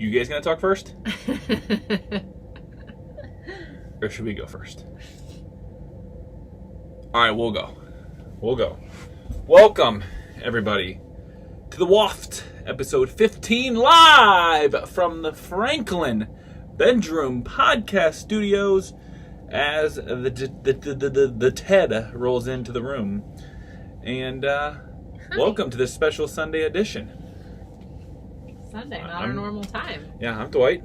You guys gonna talk first? Or should we go first? Alright, we'll go. Welcome, everybody, to the Waft, episode 15, live from the Franklin Bedroom Podcast Studios as the Ted rolls into the room. And welcome to this special Sunday edition. Sunday, not our normal time. Yeah, I'm Dwight.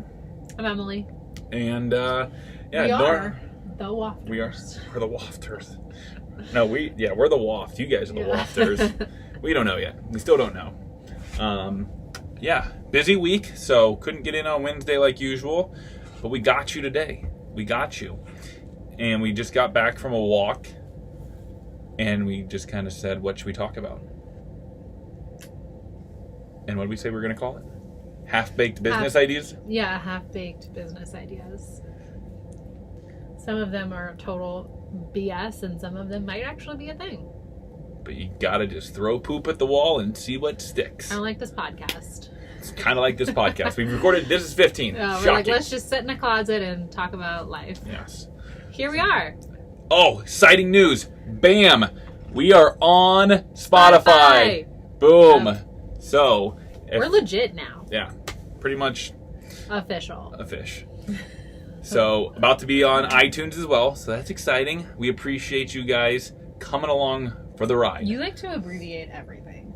I'm Emily. And we are the Wafters. We're the Wafters. No, we're the Waft. You guys are the Wafters. We don't know yet. We still don't know. Busy week, so couldn't get in on Wednesday like usual, but we got you today. We got you. And we just got back from a walk, and we just kind of said, what should we talk about? And what did we say we were going to call it? Half-baked business ideas? Yeah, half-baked business ideas. Some of them are total BS, and some of them might actually be a thing. But you gotta just throw poop at the wall and see what sticks. Kind of like this podcast. It's kind of like this podcast. We've recorded, this is 15. We're like, let's just sit in a closet and talk about life. Yes. Here we are. Oh, exciting news. Bam! We are on Spotify. Boom. Yep. So. We're legit now. Yeah. Pretty much. Official. A fish. So, about to be on iTunes as well. So that's exciting. We appreciate you guys coming along for the ride. You like to abbreviate everything.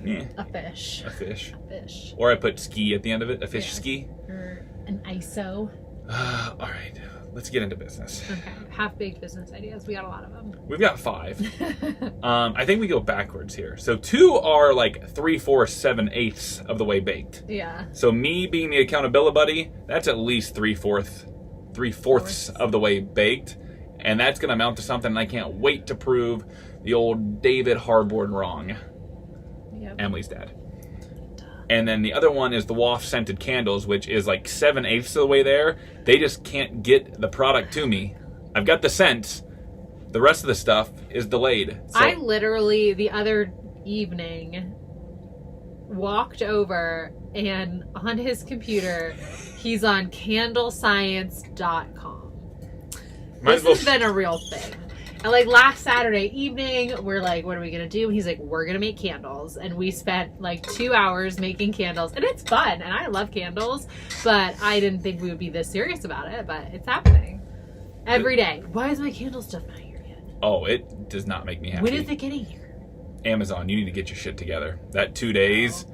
Yeah. A fish. A fish. A fish. Or I put ski at the end of it. A fish ski. Or an ISO. All right. Let's get into business. Okay. Half-baked business ideas. We got a lot of them. We've got 5. I think we go backwards here. So 2 are like 3/4, 7/8 of the way baked. Yeah. So me being the accountability buddy, that's at least 3/4 of the way baked. And that's going to amount to something I can't wait to prove the old David Harbour wrong. Yep. Emily's dad. And then the other one is the Waft scented candles, which is like 7/8 of the way there. They just can't get the product to me. I've got the scents. The rest of the stuff is delayed. So I literally, the other evening, walked over and on his computer, he's on candlescience.com. This has been a real thing. And like last Saturday evening, we're like, what are we going to do? And he's like, we're going to make candles. And we spent like 2 hours making candles. And it's fun. And I love candles. But I didn't think we would be this serious about it. But it's happening. Every day. Why is my candle stuff not here yet? Oh, it does not make me happy. When is it getting here? Amazon, you need to get your shit together. That 2 days,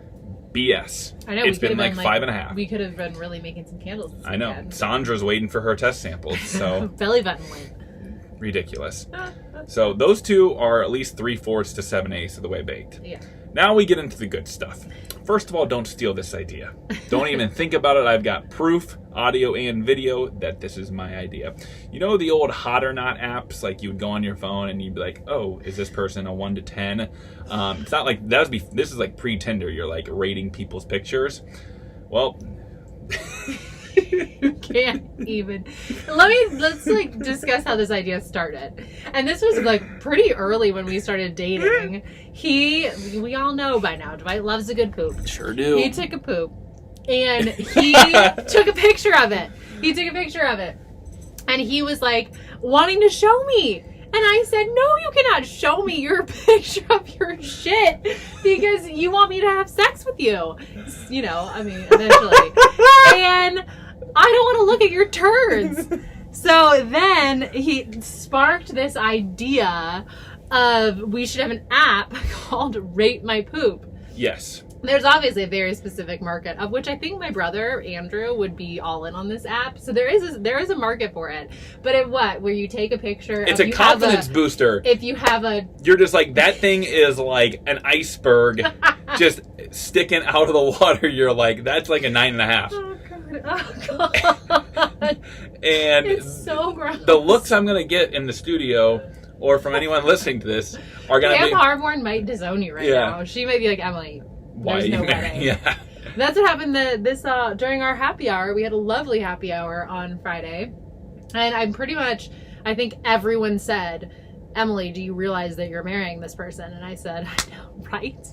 BS. I know. It's been like 5.5. We could have been really making some candles this I know. weekend. Sandra's waiting for her test samples. So Belly button lint. Ridiculous. So those 2 are at least 3/4 to 7/8 of the way baked. Yeah. Now we get into the good stuff. First of all, don't steal this idea. Don't even think about it. I've got proof, audio and video, that this is my idea. You know the old Hot or Not apps? Like you would go on your phone and you'd be like, oh, is this person a 1 to 10? It's not like this is like pre-Tinder. You're like rating people's pictures. Well, You can't even. Let's like discuss how this idea started. And this was like pretty early when we started dating. We all know by now, Dwight loves a good poop. Sure do. He took a poop and he took a picture of it. And he was like wanting to show me. And I said, no, you cannot show me your picture of your shit because you want me to have sex with you. You know, I mean, eventually. And I don't want to look at your turds. So then he sparked this idea of we should have an app called Rate My Poop. Yes. There's obviously a very specific market, of which I think my brother, Andrew, would be all in on this app. So there is a market for it. But at what? Where you take a picture. It's a confidence booster. If you have a... You're just like, that thing is like an iceberg just sticking out of the water. You're like, that's like a 9.5. Oh, God. And it's so gross. The looks I'm going to get in the studio, or from anyone listening to this, are going to be... Pam Harborn might disown you right now. She might be like, Emily... Why There's no wedding? Yeah. That's what happened during our happy hour. We had a lovely happy hour on Friday. And I think everyone said, Emily, do you realize that you're marrying this person? And I said, I know, right?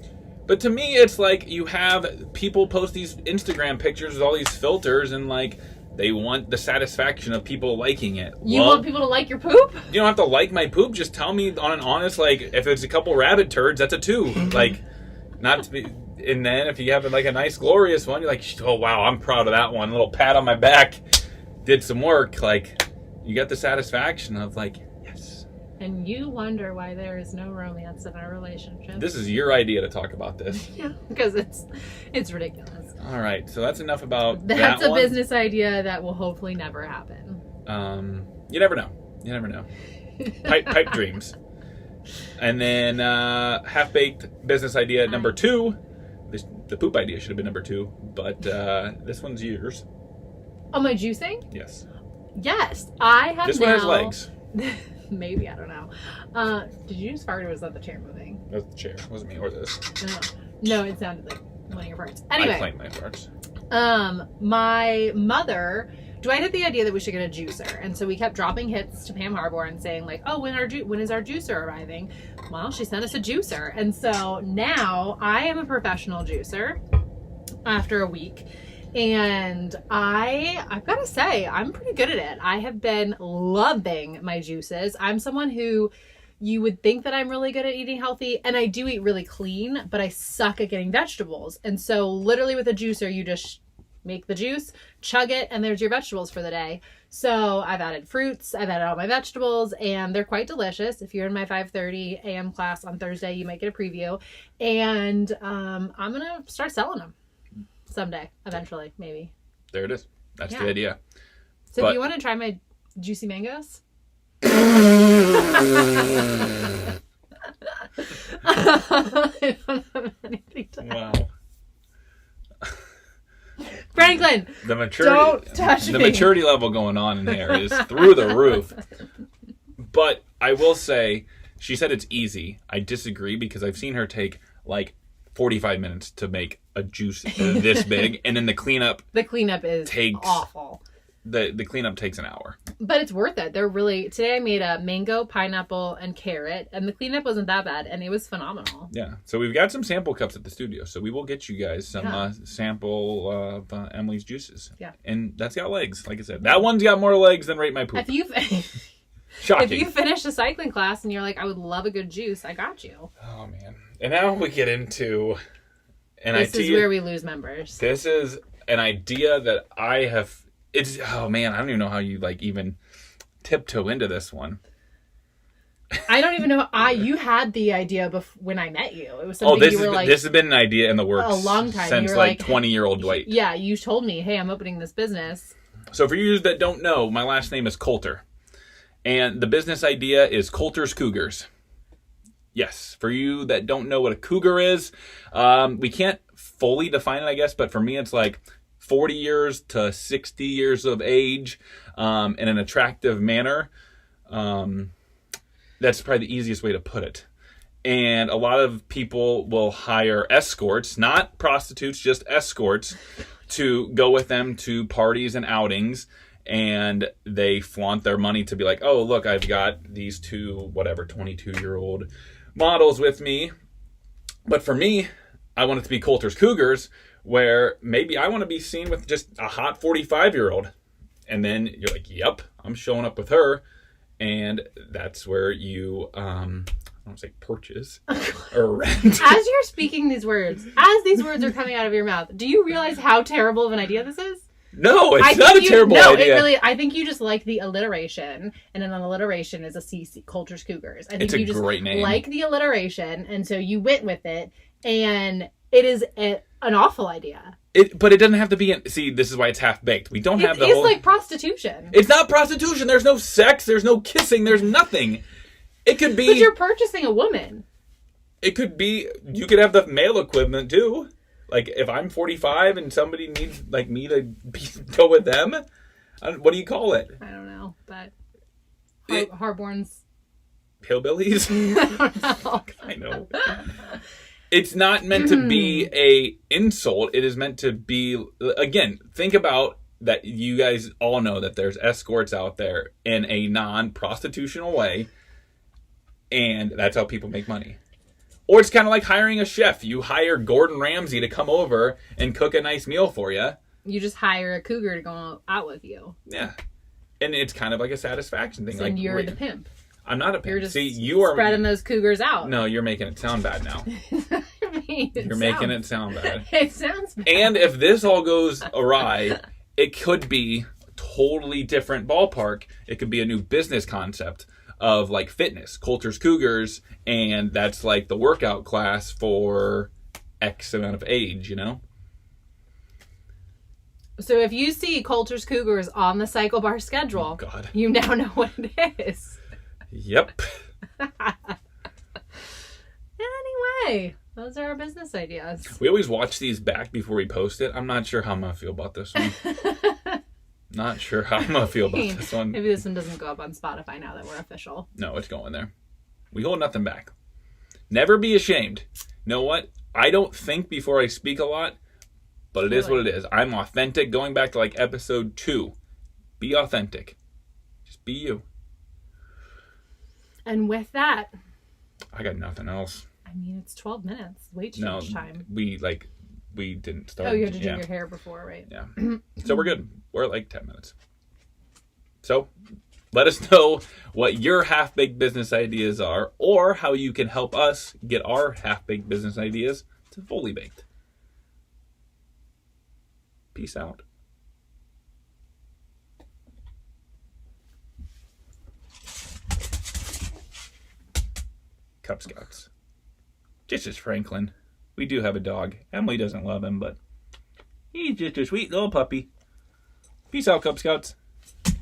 But to me, it's like you have people post these Instagram pictures with all these filters and like they want the satisfaction of people liking it. You want people to like your poop? You don't have to like my poop. Just tell me on an honest, like, if it's a couple rabbit turds, that's a 2. Like, not to be... And then if you have like a nice glorious one, you're like, oh wow, I'm proud of that one. A little pat on my back. Did some work. Like, you get the satisfaction of like, yes. And you wonder why there is no romance in our relationship. This is your idea to talk about this. Yeah, because it's ridiculous. All right, so that's enough about That's that a one. business idea that will hopefully never happen. You never know. You never know. Pipe dreams. And then half-baked business idea number 2. The poop idea should have been number 2, but this one's yours. Oh, my juicing? Yes. Yes, I have This now... one has legs. Maybe, I don't know. Did you just fart or was that the chair moving? That's the chair. It wasn't me or this. No, it sounded like one of your farts. Anyway. I claim my farts. My mother... Dwight had the idea that we should get a juicer, and so we kept dropping hits to Pam Harborn saying like, oh, when is our juicer arriving? Well, she sent us a juicer, and so now I am a professional juicer after a week, and I've got to say, I'm pretty good at it. I have been loving my juices. I'm someone who you would think that I'm really good at eating healthy, and I do eat really clean, but I suck at getting vegetables, and so literally with a juicer, you just make the juice, chug it, and there's your vegetables for the day. So I've added fruits, I've added all my vegetables, and they're quite delicious. If you're in my 5:30 a.m. class on Thursday, you might get a preview. And I'm going to start selling them someday, eventually, maybe. There it is. That's the idea. So if you want to try my juicy mangoes... I don't have anything to add. Wow. Franklin, The maturity, don't touch the me. maturity level going on in here is through the roof. But I will say, she said it's easy. I disagree because I've seen her take like 45 minutes to make a juice this big, and then the cleanup is awful. The cleanup takes an hour. But it's worth it. Today I made a mango, pineapple, and carrot, and the cleanup wasn't that bad, and it was phenomenal. Yeah. So we've got some sample cups at the studio, so we will get you guys some sample of Emily's juices. Yeah. And that's got legs, like I said. That one's got more legs than Rate My Poop. Shocking. If you finish a cycling class and you're like, I would love a good juice, I got you. Oh, man. And now we get into an idea. This is where we lose members. This is an idea that I have... oh, man, I don't even know how you, even tiptoe into this one. I don't even know. You had the idea when I met you. It was something you were like... This has been an idea in the works a long time. Since, 20-year-old Dwight. Yeah, you told me, hey, I'm opening this business. So for you that don't know, my last name is Coulter. And the business idea is Coulter's Cougars. Yes, for you that don't know what a cougar is, we can't fully define it, I guess, but for me it's like 40 years to 60 years of age in an attractive manner. That's probably the easiest way to put it. And a lot of people will hire escorts, not prostitutes, just escorts, to go with them to parties and outings. And they flaunt their money to be like, oh, look, I've got these 22-year-old models with me. But for me, I want it to be Coulter's Cougars, where maybe I want to be seen with just a hot 45-year-old. And then you're like, yep, I'm showing up with her. And that's where you, I don't want to say purchase or rent. As you're speaking these words, as these words are coming out of your mouth, do you realize how terrible of an idea this is? No, it's not a terrible idea. I think you just like the alliteration, and an alliteration is a CC, Coulter's Cougars. I think it's a great name. Like the alliteration, and so you went with it, and it is an awful idea. But it doesn't have to be. See, this is why it's half baked. We don't have the whole. It's like prostitution. It's not prostitution. There's no sex. There's no kissing. There's nothing. It could be. But you're purchasing a woman. It could be. You could have the male equivalent too. Like, if I'm 45 and somebody needs, me to go with them, what do you call it? I don't know, but Harborn's... Hillbillies? I don't know. I know. It's not meant to be a insult. It is meant to be, again, think about that you guys all know that there's escorts out there in a non-prostitutional way, and that's how people make money. Or it's kind of like hiring a chef. You hire Gordon Ramsay to come over and cook a nice meal for you. You just hire a cougar to go out with you. Yeah. And it's kind of like a satisfaction thing. So like you're the pimp. I'm not a pimp. You're just you are spreading those cougars out. No, you're making it sound bad now. You're making it sound bad. It sounds bad. And if this all goes awry, it could be a totally different ballpark. It could be a new business concept of like fitness, Coulter's Cougars, and that's like the workout class for X amount of age, you know? So if you see Coulter's Cougars on the Cycle Bar schedule, God, you now know what it is. Yep. Anyway, those are our business ideas. We always watch these back before we post it. I'm not sure how I'm going to feel about this one. Not sure how I'm going to feel about this one. Maybe this one doesn't go up on Spotify now that we're official. No, it's going there. We hold nothing back. Never be ashamed. You know what? I don't think before I speak a lot, but it is what it is. I'm authentic. Going back to like episode 2. Be authentic. Just be you. And with that, I got nothing else. I mean, it's 12 minutes. Way too No, much time. we didn't start. Oh, you had to do your hair before, right? Yeah. So we're good. We're at like 10 minutes. So let us know what your half-baked business ideas are or how you can help us get our half-baked business ideas to fully baked. Peace out. Cub Scouts. Just as Franklin. We do have a dog. Emily doesn't love him, but he's just a sweet little puppy. Peace out, Cub Scouts.